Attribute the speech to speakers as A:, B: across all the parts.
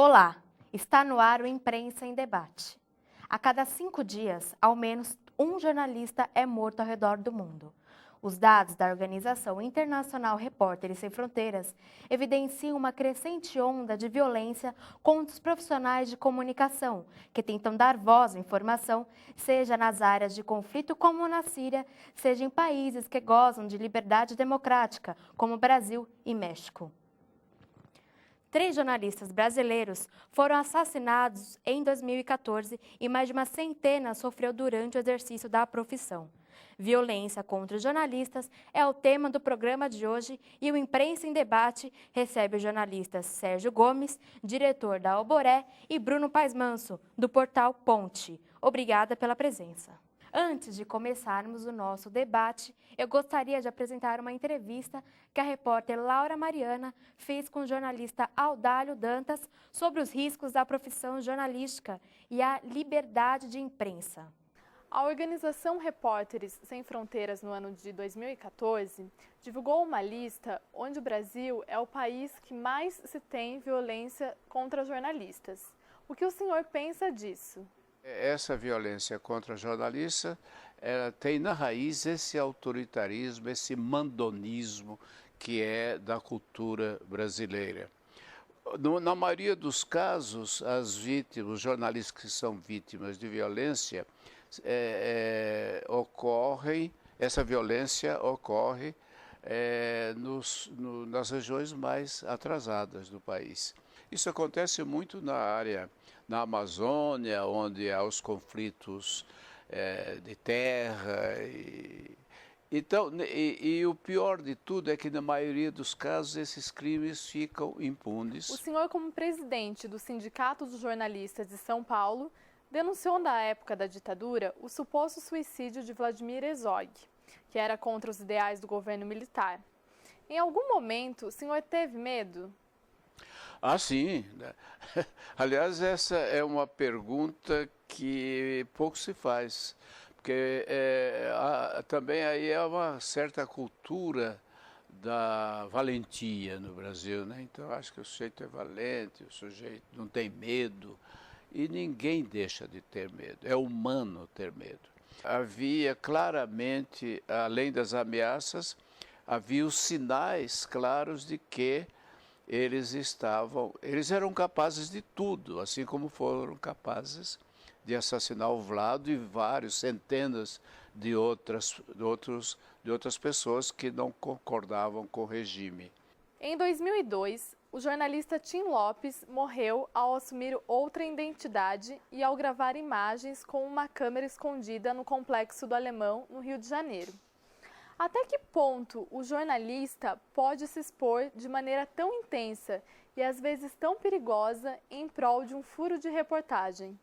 A: Olá, está no ar o Imprensa em Debate. A cada 5 dias, ao menos um jornalista é morto ao redor do mundo. Os dados da Organização Internacional Repórteres Sem Fronteiras evidenciam uma crescente onda de violência contra os profissionais de comunicação, que tentam dar voz à informação, seja nas áreas de conflito como na Síria, seja em países que gozam de liberdade democrática, como Brasil e México. 3 jornalistas brasileiros foram assassinados em 2014 e mais de uma centena sofreu durante o exercício da profissão. Violência contra os jornalistas é o tema do programa de hoje e o Imprensa em Debate recebe os jornalistas Sérgio Gomes, diretor da Alboré, e Bruno Paes Manso, do portal Ponte. Obrigada pela presença. Antes de começarmos o nosso debate, eu gostaria de apresentar uma entrevista que a repórter Laura Mariana fez com o jornalista Audálio Dantas sobre os riscos da profissão jornalística e a liberdade de imprensa.
B: A organização Repórteres Sem Fronteiras, no ano de 2014, divulgou uma lista onde o Brasil é o país que mais se tem violência contra jornalistas. O que o senhor pensa disso?
C: Essa violência contra jornalista, ela tem na raiz esse autoritarismo, esse mandonismo que é da cultura brasileira. Na maioria dos casos, as vítimas, os jornalistas que são vítimas de violência, essa violência ocorre nas regiões mais atrasadas do país. Isso acontece muito na Amazônia, onde há os conflitos de terra. E o pior de tudo é que, na maioria dos casos, esses crimes ficam impunes.
B: O senhor, como presidente do Sindicato dos Jornalistas de São Paulo, denunciou na época da ditadura o suposto suicídio de Vladimir Herzog, que era contra os ideais do governo militar. Em algum momento, o senhor teve medo?
C: Ah, sim. Aliás, essa é uma pergunta que pouco se faz, porque também aí é uma certa cultura da valentia no Brasil, né? Então, acho que o sujeito é valente, o sujeito não tem medo, e ninguém deixa de ter medo, é humano ter medo. Havia claramente, além das ameaças, havia os sinais claros de que eles eram capazes de tudo, assim como foram capazes de assassinar o Vlado e centenas de outras pessoas que não concordavam com o regime.
B: Em 2002, o jornalista Tim Lopes morreu ao assumir outra identidade e ao gravar imagens com uma câmera escondida no Complexo do Alemão, no Rio de Janeiro. Até que ponto o jornalista pode se expor de maneira tão intensa e às vezes tão perigosa em prol de um furo de reportagem?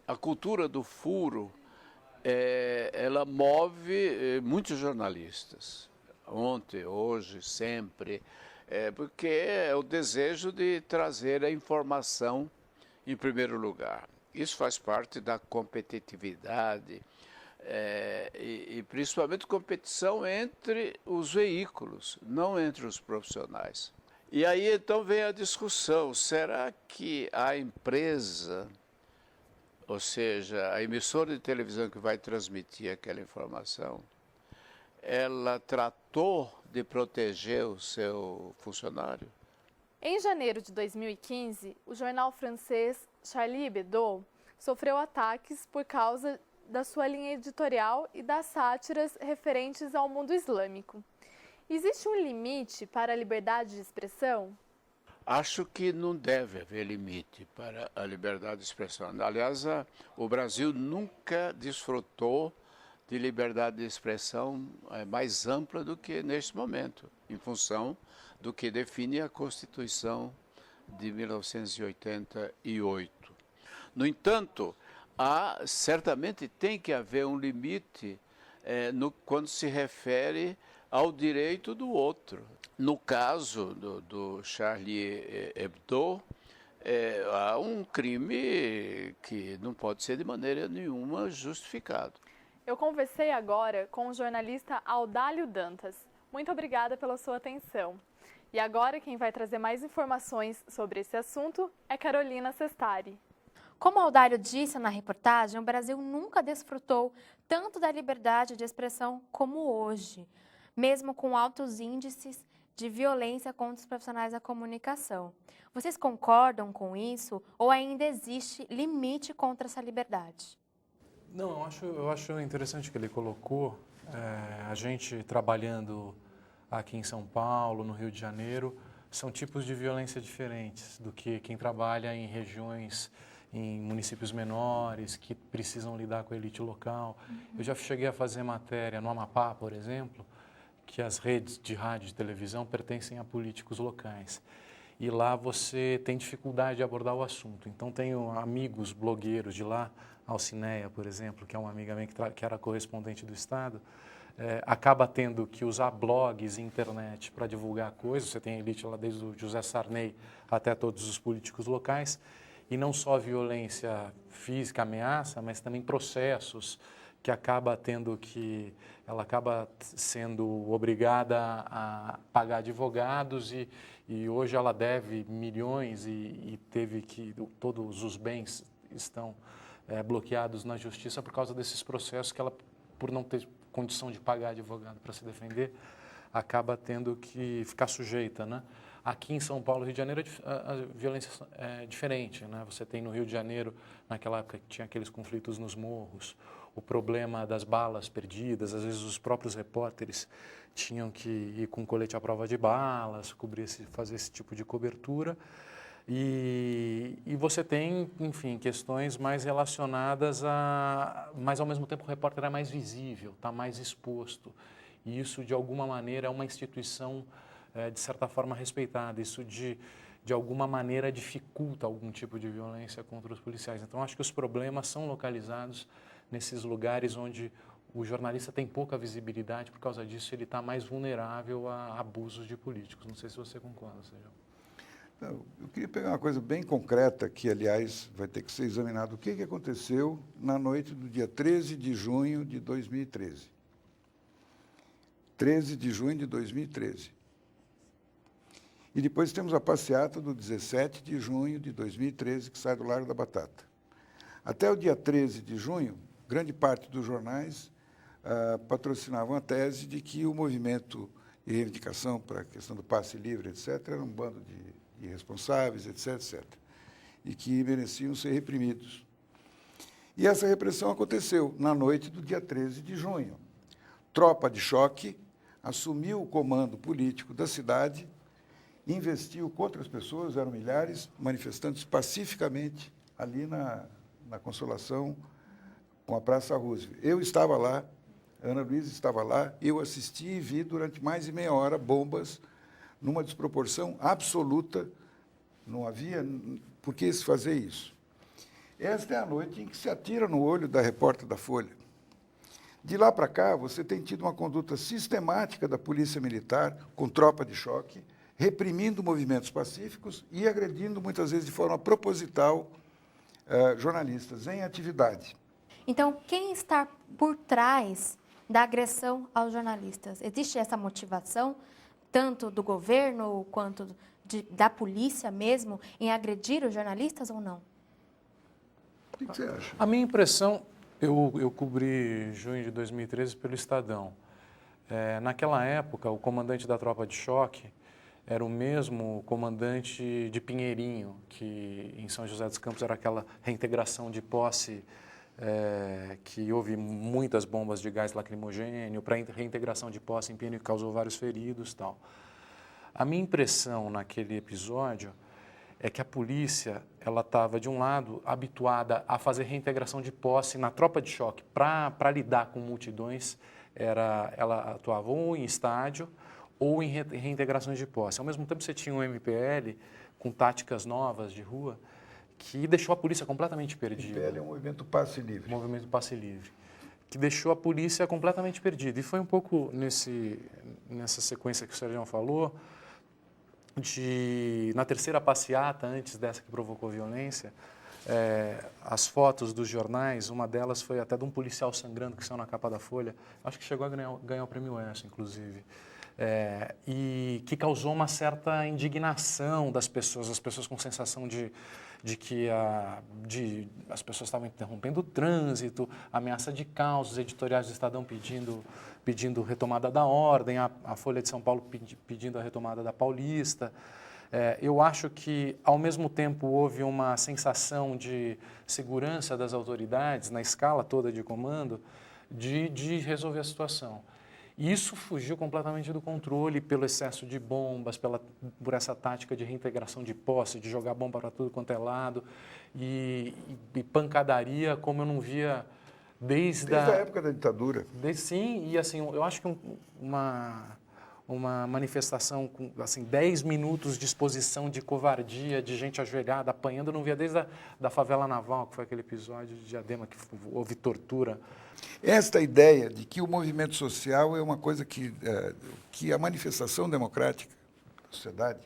C: A cultura do furo, ela move muitos jornalistas, ontem, hoje, sempre, porque é o desejo de trazer a informação em primeiro lugar. Isso faz parte da competitividade, e principalmente competição entre os veículos, não entre os profissionais. E aí então vem a discussão, será que a empresa, ou seja, a emissora de televisão que vai transmitir aquela informação, ela tratou de proteger o seu funcionário?
B: Em janeiro de 2015, o jornal francês Charlie Hebdo sofreu ataques por causa da sua linha editorial e das sátiras referentes ao mundo islâmico. Existe um limite para a liberdade de expressão?
C: Acho que não deve haver limite para a liberdade de expressão. Aliás, o Brasil nunca desfrutou de liberdade de expressão mais ampla do que neste momento, em função do que define a Constituição de 1988. No entanto, certamente tem que haver um limite quando se refere ao direito do outro. No caso do Charlie Hebdo, há um crime que não pode ser de maneira nenhuma justificado.
B: Eu conversei agora com o jornalista Audálio Dantas. Muito obrigada pela sua atenção. E agora quem vai trazer mais informações sobre esse assunto é Carolina Sestari.
A: Como Aldário disse na reportagem, o Brasil nunca desfrutou tanto da liberdade de expressão como hoje, mesmo com altos índices de violência contra os profissionais da comunicação. Vocês concordam com isso ou ainda existe limite contra essa liberdade?
D: Não, eu acho interessante que ele colocou, a gente trabalhando aqui em São Paulo, no Rio de Janeiro, são tipos de violência diferentes do que quem trabalha em regiões, em municípios menores, que precisam lidar com a elite local. Eu já cheguei a fazer matéria no Amapá, por exemplo, que as redes de rádio e de televisão pertencem a políticos locais. E lá você tem dificuldade de abordar o assunto. Então, tenho amigos blogueiros de lá, Alcineia, por exemplo, que é uma amiga minha que era correspondente do Estado, acaba tendo que usar blogs e internet para divulgar coisas. Você tem a elite lá desde o José Sarney até todos os políticos locais. E não só violência física, ameaça, mas também processos que ela acaba sendo obrigada a pagar advogados e hoje ela deve milhões e teve que, todos os bens estão bloqueados na justiça por causa desses processos que ela, por não ter condição de pagar advogado para se defender, acaba tendo que ficar sujeita, né? Aqui em São Paulo, Rio de Janeiro, a violência é diferente, né? Você tem no Rio de Janeiro, naquela época que tinha aqueles conflitos nos morros, o problema das balas perdidas, às vezes os próprios repórteres tinham que ir com colete à prova de balas, fazer esse tipo de cobertura. E você tem, enfim, questões mais relacionadas mas ao mesmo tempo o repórter é mais visível, está mais exposto. E isso, de alguma maneira, é uma instituição de certa forma respeitada. Isso de alguma maneira dificulta algum tipo de violência contra os policiais. Então acho que os problemas são localizados nesses lugares onde o jornalista tem pouca visibilidade, por causa disso ele está mais vulnerável a abusos de políticos. Não sei se você concorda, Sérgio.
E: Eu queria pegar uma coisa bem concreta, que aliás vai ter que ser examinado. O que aconteceu na noite do dia 13 de junho de 2013? 13 de junho de 2013. E depois temos a passeata do 17 de junho de 2013, que sai do Largo da Batata. Até o dia 13 de junho, grande parte dos jornais patrocinavam a tese de que o movimento de reivindicação para a questão do passe livre, etc., era um bando de irresponsáveis, etc., e que mereciam ser reprimidos. E essa repressão aconteceu na noite do dia 13 de junho. Tropa de choque assumiu o comando político da cidade, investiu contra as pessoas, eram milhares, manifestantes pacificamente ali na Consolação, com a Praça Roosevelt. Eu estava lá, a Ana Luísa estava lá, eu assisti e vi durante mais de meia hora bombas numa desproporção absoluta, não havia por que se fazer isso. Esta é a noite em que se atira no olho da repórter da Folha. De lá para cá, você tem tido uma conduta sistemática da Polícia Militar, com tropa de choque, reprimindo movimentos pacíficos e agredindo, muitas vezes de forma proposital, jornalistas em atividade.
A: Então, quem está por trás da agressão aos jornalistas? Existe essa motivação, tanto do governo quanto da polícia mesmo, em agredir os jornalistas ou não?
E: O que você acha?
D: A minha impressão, eu cobri junho de 2013 pelo Estadão. Naquela época, o comandante da tropa de choque era o mesmo comandante de Pinheirinho, que em São José dos Campos era aquela reintegração de posse, que houve muitas bombas de gás lacrimogêneo, para reintegração de posse em Pinheirinho, que causou vários feridos e tal. A minha impressão naquele episódio é que a polícia, ela estava, de um lado, habituada a fazer reintegração de posse na tropa de choque. Para lidar com multidões, ela atuava ou em estádio ou em reintegrações de posse. Ao mesmo tempo, você tinha um MPL com táticas novas de rua que deixou a polícia completamente perdida.
E: O MPL é um movimento passe livre.
D: Movimento passe livre. Que deixou a polícia completamente perdida. E foi um pouco nessa sequência que o Sérgio falou, na terceira passeata, antes dessa que provocou violência, as fotos dos jornais, uma delas foi até de um policial sangrando que saiu na capa da Folha, acho que chegou a ganhar o prêmio ESSO, inclusive. e que causou uma certa indignação das pessoas, as pessoas com sensação de que as pessoas estavam interrompendo o trânsito, ameaça de caos, os editoriais do Estadão pedindo retomada da ordem, a Folha de São Paulo pedindo a retomada da Paulista. Eu acho que, ao mesmo tempo, houve uma sensação de segurança das autoridades, na escala toda de comando, de resolver a situação. E isso fugiu completamente do controle pelo excesso de bombas, por essa tática de reintegração de posse, de jogar bomba para tudo quanto é lado, e pancadaria como eu não via desde
E: a época da ditadura.
D: Sim, e assim, eu acho que uma manifestação com assim, 10 minutos de exposição de covardia, de gente ajoelhada, apanhando, eu não via desde da favela naval, que foi aquele episódio de Diadema, que houve tortura.
E: Esta ideia de que o movimento social é uma coisa que a manifestação democrática da sociedade,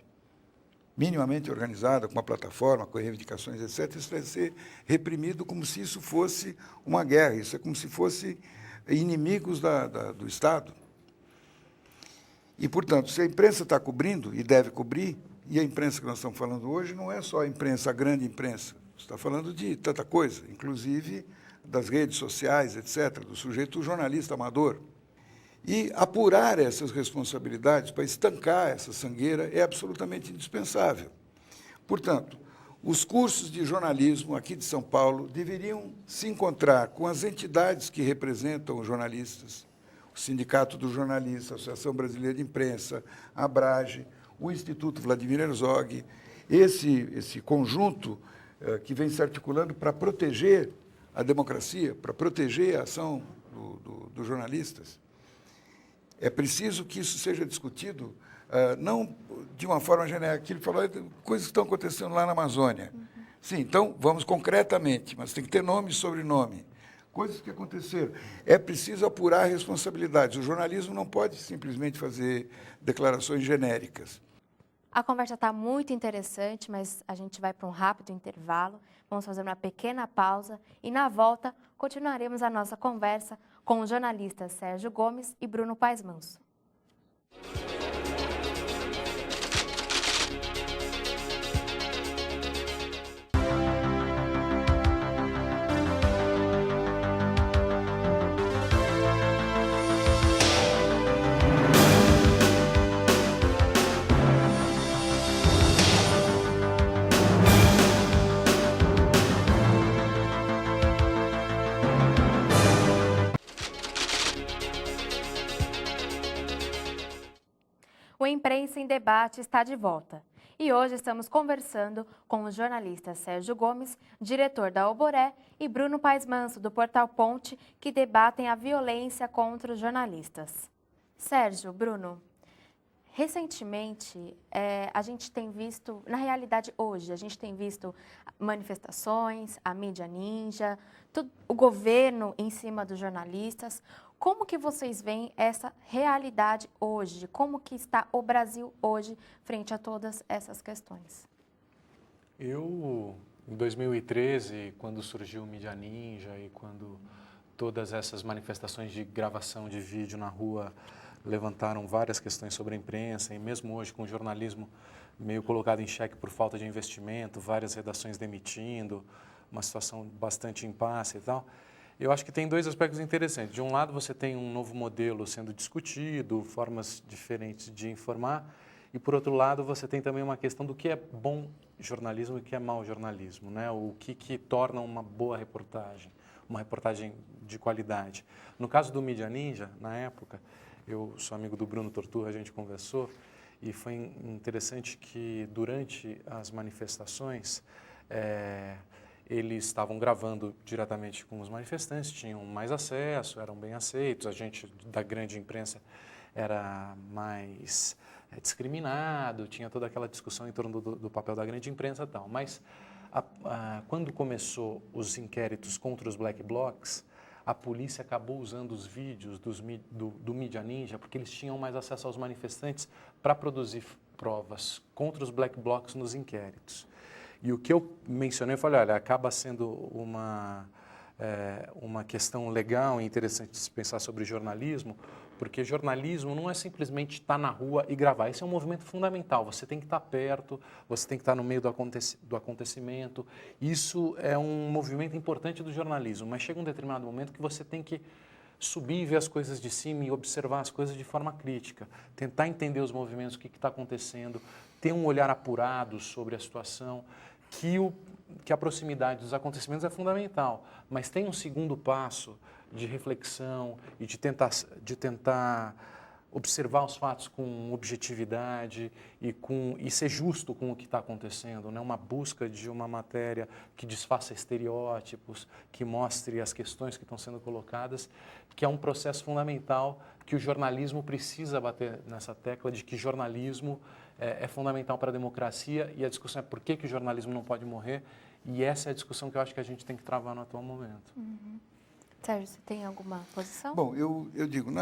E: minimamente organizada, com uma plataforma, com reivindicações, etc., isso deve ser reprimido como se isso fosse uma guerra, isso é como se fosse inimigos do Estado. E, portanto, se a imprensa está cobrindo, e deve cobrir, e a imprensa que nós estamos falando hoje não é só a imprensa, a grande imprensa, você está falando de tanta coisa, inclusive das redes sociais, etc., do sujeito jornalista amador. E apurar essas responsabilidades para estancar essa sangueira é absolutamente indispensável. Portanto, os cursos de jornalismo aqui de São Paulo deveriam se encontrar com as entidades que representam os jornalistas, o Sindicato dos Jornalistas, a Associação Brasileira de Imprensa, a Abrage, o Instituto Vladimir Herzog, esse conjunto que vem se articulando para proteger a democracia, para proteger a ação dos jornalistas. É preciso que isso seja discutido, não de uma forma genérica, que ele falou, coisas que estão acontecendo lá na Amazônia. Sim, então, vamos concretamente, mas tem que ter nome e sobrenome. Coisas que aconteceram. É preciso apurar responsabilidades. O jornalismo não pode simplesmente fazer declarações genéricas.
A: A conversa está muito interessante, mas a gente vai para um rápido intervalo. Vamos fazer uma pequena pausa e, na volta, continuaremos a nossa conversa com os jornalistas Sérgio Gomes e Bruno Paes Manso. O Imprensa em Debate está de volta. E hoje estamos conversando com os jornalistas Sérgio Gomes, diretor da Oboré, e Bruno Paes Manso, do Portal Ponte, que debatem a violência contra os jornalistas. Sérgio, Bruno, recentemente a gente tem visto, na realidade hoje, a gente tem visto manifestações, a mídia ninja, o governo em cima dos jornalistas. Como que vocês veem essa realidade hoje? Como que está o Brasil hoje frente a todas essas questões?
D: Eu, em 2013, quando surgiu o Mídia Ninja e quando todas essas manifestações de gravação de vídeo na rua levantaram várias questões sobre a imprensa, e mesmo hoje com o jornalismo meio colocado em xeque por falta de investimento, várias redações demitindo, uma situação bastante impasse e tal, eu acho que tem dois aspectos interessantes. De um lado, você tem um novo modelo sendo discutido, formas diferentes de informar, e, por outro lado, você tem também uma questão do que é bom jornalismo e o que é mau jornalismo, né? O que torna uma boa reportagem, uma reportagem de qualidade. No caso do Mídia Ninja, na época, eu sou amigo do Bruno Torturra, a gente conversou, e foi interessante que, durante as manifestações, eles estavam gravando diretamente com os manifestantes, tinham mais acesso, eram bem aceitos, a gente da grande imprensa era mais discriminado, tinha toda aquela discussão em torno do papel da grande imprensa e tal. Mas quando começou os inquéritos contra os black blocs, a polícia acabou usando os vídeos do Mídia Ninja, porque eles tinham mais acesso aos manifestantes para produzir provas contra os black blocs nos inquéritos. E o que eu mencionei, eu falei, olha, acaba sendo uma questão legal e interessante de se pensar sobre jornalismo, Porque jornalismo não é simplesmente estar na rua e gravar. Esse é um movimento fundamental. Você tem que estar perto, você tem que estar no meio do acontecimento. Isso é um movimento importante do jornalismo, mas chega um determinado momento que você tem que subir e ver as coisas de cima e observar as coisas de forma crítica, tentar entender os movimentos, o que está acontecendo, ter um olhar apurado sobre a situação, que a proximidade dos acontecimentos é fundamental, mas tem um segundo passo de reflexão e de tentar observar os fatos com objetividade e ser justo com o que está acontecendo, né? Uma busca de uma matéria que desfaça estereótipos, que mostre as questões que estão sendo colocadas, que é um processo fundamental que o jornalismo precisa bater nessa tecla de que jornalismo é fundamental para a democracia, e a discussão é por que o jornalismo não pode morrer, e essa é a discussão que eu acho que a gente tem que travar no atual momento.
A: Sérgio, você tem alguma posição?
E: Bom, eu digo,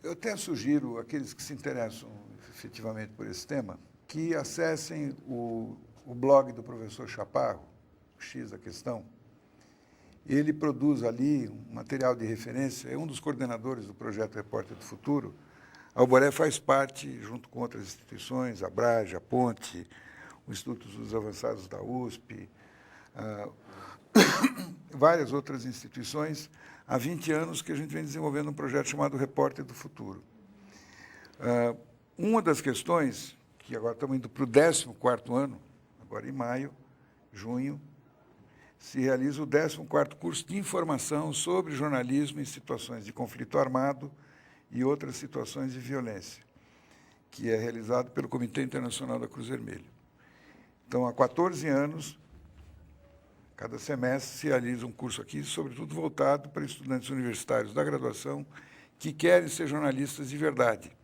E: eu até sugiro àqueles que se interessam efetivamente por esse tema, que acessem o blog do professor Chaparro, X a Questão. Ele produz ali um material de referência, é um dos coordenadores do projeto Repórter do Futuro. A Alboré faz parte, junto com outras instituições, a Brage, a Ponte, o Instituto dos Avançados da USP, várias outras instituições, há 20 anos que a gente vem desenvolvendo um projeto chamado Repórter do Futuro. Uma das questões, que agora estamos indo para o 14º ano, agora em maio, junho, se realiza o 14º curso de informação sobre jornalismo em situações de conflito armado e outras situações de violência, que é realizado pelo Comitê Internacional da Cruz Vermelha. Então, há 14 anos, cada semestre se realiza um curso aqui, sobretudo voltado para estudantes universitários da graduação que querem ser jornalistas de verdade,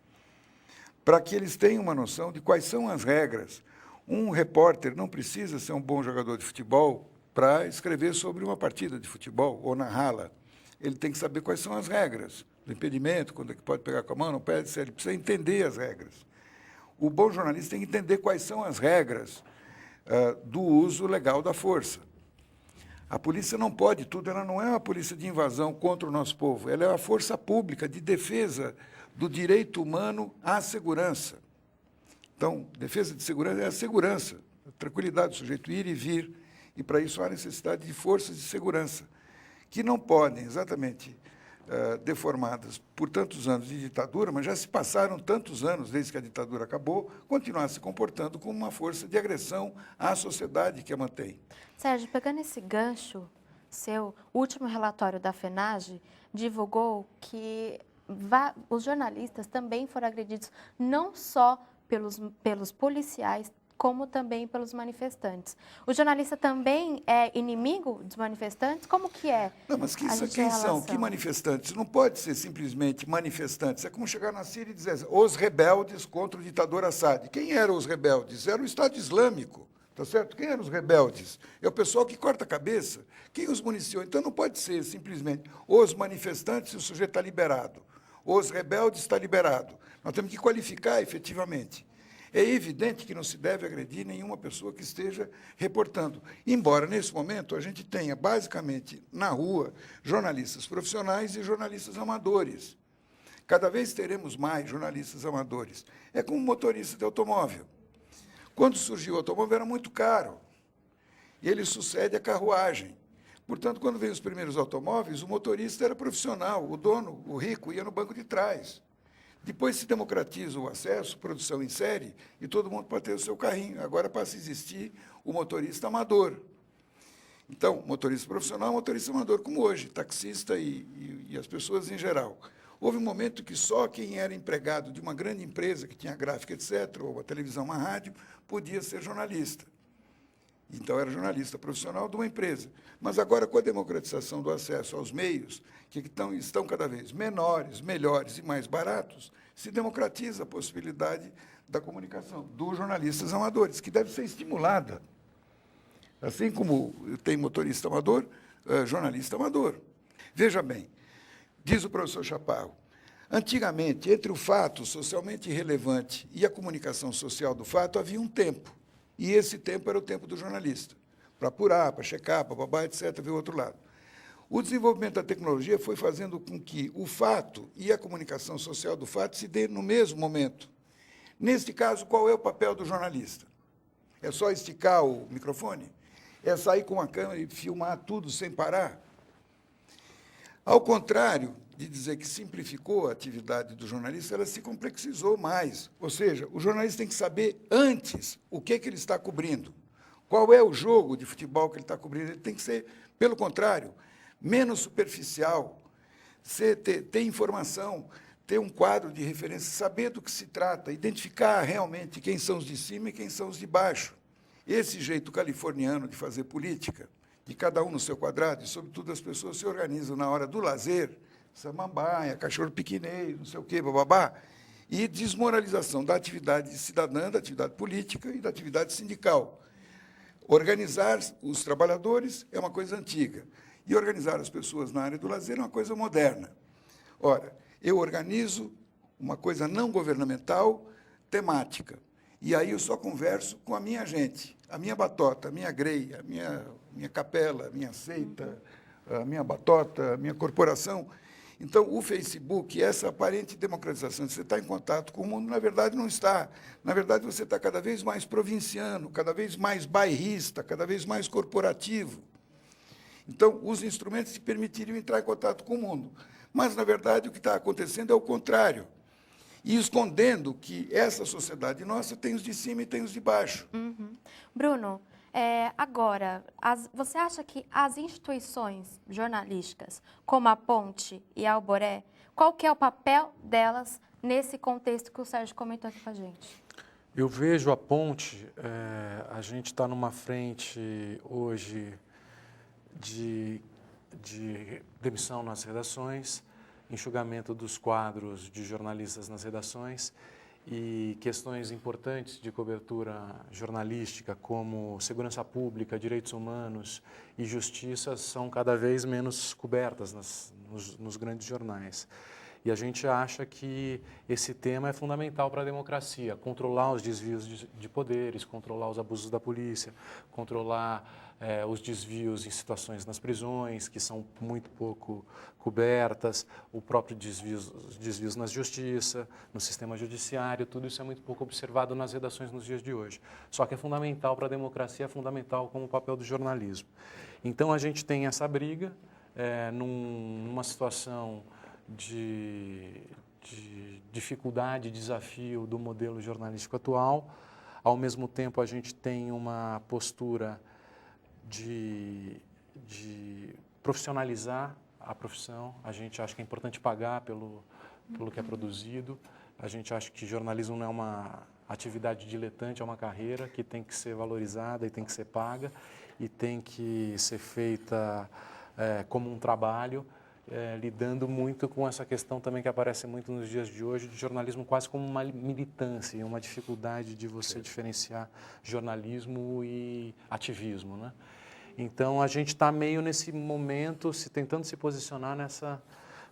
E: para que eles tenham uma noção de quais são as regras. Um repórter não precisa ser um bom jogador de futebol para escrever sobre uma partida de futebol ou narrá-la. Ele tem que saber quais são as regras do impedimento, quando é que pode pegar com a mão, não pode, ele precisa entender as regras. O bom jornalista tem que entender quais são as regras do uso legal da força. A polícia não pode tudo, ela não é uma polícia de invasão contra o nosso povo, ela é uma força pública de defesa do direito humano à segurança. Então, defesa de segurança é a segurança, a tranquilidade do sujeito ir e vir, e para isso há necessidade de forças de segurança, que não podem, exatamente, deformadas por tantos anos de ditadura, mas já se passaram tantos anos desde que a ditadura acabou, continuar se comportando como uma força de agressão à sociedade que a mantém.
A: Sérgio, pegando esse gancho, seu último relatório da FENAGE divulgou que os jornalistas também foram agredidos não só pelos policiais, como também pelos manifestantes. O jornalista também é inimigo dos manifestantes? Como que é?
E: Não, mas quem são? Que manifestantes? Não pode ser simplesmente manifestantes. É como chegar na Síria e dizer os rebeldes contra o ditador Assad. Quem eram os rebeldes? Era o Estado Islâmico, tá certo? Quem eram os rebeldes? É o pessoal que corta a cabeça. Quem os municiou? Então não pode ser simplesmente os manifestantes e o sujeito está liberado. Os rebeldes está liberado. Nós temos que qualificar efetivamente. É evidente que não se deve agredir nenhuma pessoa que esteja reportando. Embora, nesse momento, a gente tenha, basicamente, na rua, jornalistas profissionais e jornalistas amadores. Cada vez teremos mais jornalistas amadores. É como motorista de automóvel. Quando surgiu o automóvel, era muito caro. E ele sucede à carruagem. Portanto, quando veio os primeiros automóveis, o motorista era profissional, o dono, o rico, ia no banco de trás. Depois se democratiza o acesso, produção em série, e todo mundo pode ter o seu carrinho. Agora passa a existir o motorista amador. Então, motorista profissional, motorista amador, como hoje, taxista e as pessoas em geral. Houve um momento que só quem era empregado de uma grande empresa, que tinha gráfica, etc., ou uma televisão, uma rádio, podia ser jornalista. Então, era jornalista profissional de uma empresa. Mas agora, com a democratização do acesso aos meios, que estão cada vez menores, melhores e mais baratos, se democratiza a possibilidade da comunicação dos jornalistas amadores, que deve ser estimulada. Assim como tem motorista amador, jornalista amador. Veja bem, diz o professor Chaparro, antigamente, entre o fato socialmente relevante e a comunicação social do fato, havia um tempo. E esse tempo era o tempo do jornalista, para apurar, para checar, para babá, etc., ver o outro lado. O desenvolvimento da tecnologia foi fazendo com que o fato e a comunicação social do fato se dê no mesmo momento. Neste caso, qual é o papel do jornalista? É só esticar o microfone? É sair com a câmera e filmar tudo sem parar? Ao contrário de dizer que simplificou a atividade do jornalista, ela se complexizou mais. Ou seja, o jornalista tem que saber antes o que ele está cobrindo. Qual é o jogo de futebol que ele está cobrindo? Ele tem que ser, pelo contrário, menos superficial, ter informação, ter um quadro de referência, saber do que se trata, identificar realmente quem são os de cima e quem são os de baixo. Esse jeito californiano de fazer política, de cada um no seu quadrado, e, sobretudo, as pessoas se organizam na hora do lazer, samambaia, cachorro piquenês, não sei o quê, bababá, e desmoralização da atividade cidadã, da atividade política e da atividade sindical. Organizar os trabalhadores é uma coisa antiga, e organizar as pessoas na área do lazer é uma coisa moderna. Ora, eu organizo uma coisa não governamental, temática, e aí eu só converso com a minha gente, a minha batota, a minha grei, a minha capela, a minha seita, a minha batota, a minha corporação. Então, o Facebook, essa aparente democratização, você está em contato com o mundo, na verdade, não está. Na verdade, você está cada vez mais provinciano, cada vez mais bairrista, cada vez mais corporativo. Então, os instrumentos te permitiriam entrar em contato com o mundo. Mas, na verdade, o que está acontecendo é o contrário. E escondendo que essa sociedade nossa tem os de cima e tem os de baixo.
A: Bruno, agora, você acha que as instituições jornalísticas, como a Ponte e a Alboré, qual que é o papel delas nesse contexto que o Sérgio comentou aqui com a gente?
D: Eu vejo a Ponte, a gente está numa frente hoje de demissão nas redações, enxugamento dos quadros de jornalistas nas redações e questões importantes de cobertura jornalística, como segurança pública, direitos humanos e justiça, são cada vez menos cobertas nos grandes jornais. E a gente acha que esse tema é fundamental para a democracia, controlar os desvios de poderes, controlar os abusos da polícia, controlar os desvios em situações nas prisões, que são muito pouco cobertas, o próprio desvios na justiça, no sistema judiciário, tudo isso é muito pouco observado nas redações nos dias de hoje. Só que é fundamental para a democracia, é fundamental como o papel do jornalismo. Então a gente tem essa briga numa situação de dificuldade, desafio do modelo jornalístico atual. Ao mesmo tempo, a gente tem uma postura de profissionalizar a profissão. A gente acha que é importante pagar pelo que é produzido. A gente acha que jornalismo não é uma atividade diletante, é uma carreira que tem que ser valorizada e tem que ser paga e tem que ser feita como um trabalho, lidando muito com essa questão também que aparece muito nos dias de hoje, de jornalismo quase como uma militância, uma dificuldade de você diferenciar jornalismo e ativismo, né? Então, a gente está meio nesse momento, tentando se posicionar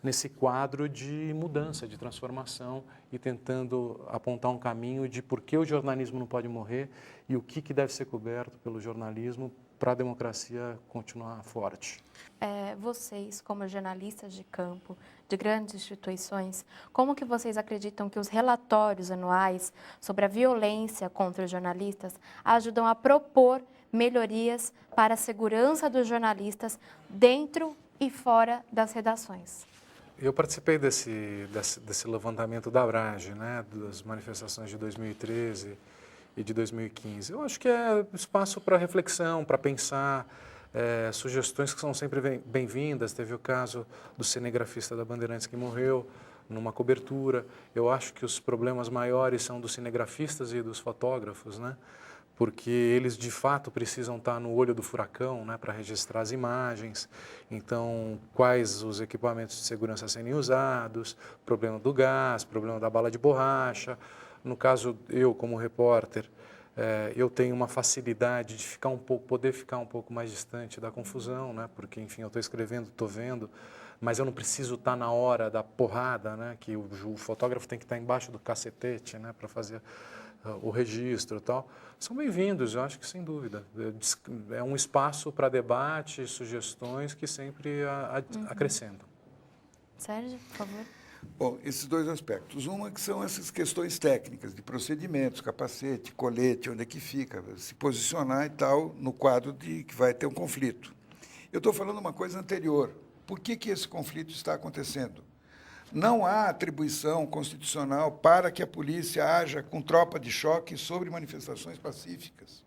D: nesse quadro de mudança, de transformação e tentando apontar um caminho de por que o jornalismo não pode morrer e o que deve ser coberto pelo jornalismo para a democracia continuar forte.
A: Vocês, como jornalistas de campo, de grandes instituições, como que vocês acreditam que os relatórios anuais sobre a violência contra os jornalistas ajudam a propor melhorias para a segurança dos jornalistas dentro e fora das redações?
D: Eu participei desse levantamento da Abrage, né, das manifestações de 2013 e de 2015. Eu acho que é espaço para reflexão, para pensar, sugestões que são sempre bem-vindas. Teve o caso do cinegrafista da Bandeirantes que morreu numa cobertura. Eu acho que os problemas maiores são dos cinegrafistas e dos fotógrafos, né? Porque eles, de fato, precisam estar no olho do furacão, né, para registrar as imagens. Então, quais os equipamentos de segurança serem usados, problema do gás, problema da bala de borracha. No caso, eu, como repórter, eu tenho uma facilidade de poder ficar um pouco mais distante da confusão, né, porque, enfim, eu estou escrevendo, estou vendo, mas eu não preciso estar na hora da porrada, né, que o fotógrafo tem que estar embaixo do cacetete, né, para fazer o registro e tal, são bem-vindos, eu acho que sem dúvida. É um espaço para debate, sugestões que sempre acrescentam.
A: Sérgio, por favor.
E: Bom, esses dois aspectos. Uma que são essas questões técnicas, de procedimentos, capacete, colete, onde é que fica, se posicionar e tal, no quadro de que vai ter um conflito. Eu estou falando uma coisa anterior. Por que esse conflito está acontecendo? Não há atribuição constitucional para que a polícia haja com tropa de choque sobre manifestações pacíficas.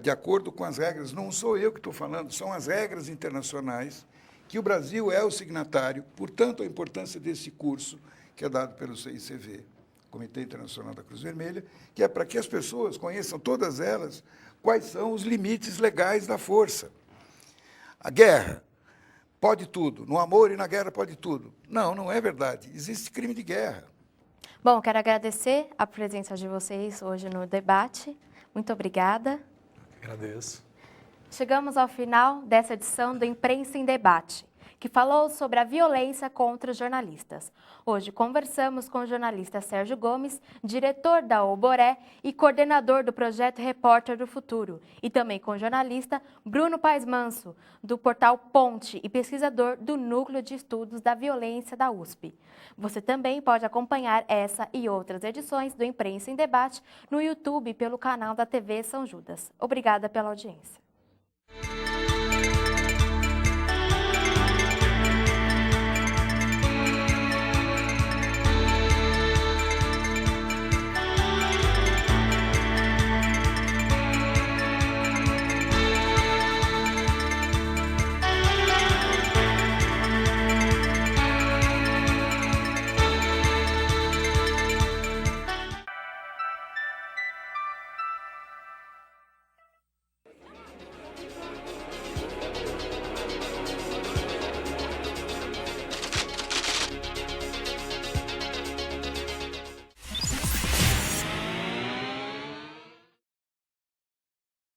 E: De acordo com as regras, não sou eu que estou falando, são as regras internacionais, que o Brasil é o signatário, portanto, a importância desse curso, que é dado pelo CICV, Comitê Internacional da Cruz Vermelha, que é para que as pessoas conheçam, todas elas, quais são os limites legais da força. A guerra pode tudo, no amor e na guerra pode tudo. Não, não é verdade. Existe crime de guerra.
A: Bom, quero agradecer a presença de vocês hoje no debate. Muito obrigada.
D: Agradeço.
A: Chegamos ao final dessa edição do Imprensa em Debate, que falou sobre a violência contra os jornalistas. Hoje conversamos com o jornalista Sérgio Gomes, diretor da Oboré e coordenador do projeto Repórter do Futuro, e também com o jornalista Bruno Paes Manso, do portal Ponte e pesquisador do Núcleo de Estudos da Violência da USP. Você também pode acompanhar essa e outras edições do Imprensa em Debate no YouTube pelo canal da TV São Judas. Obrigada pela audiência.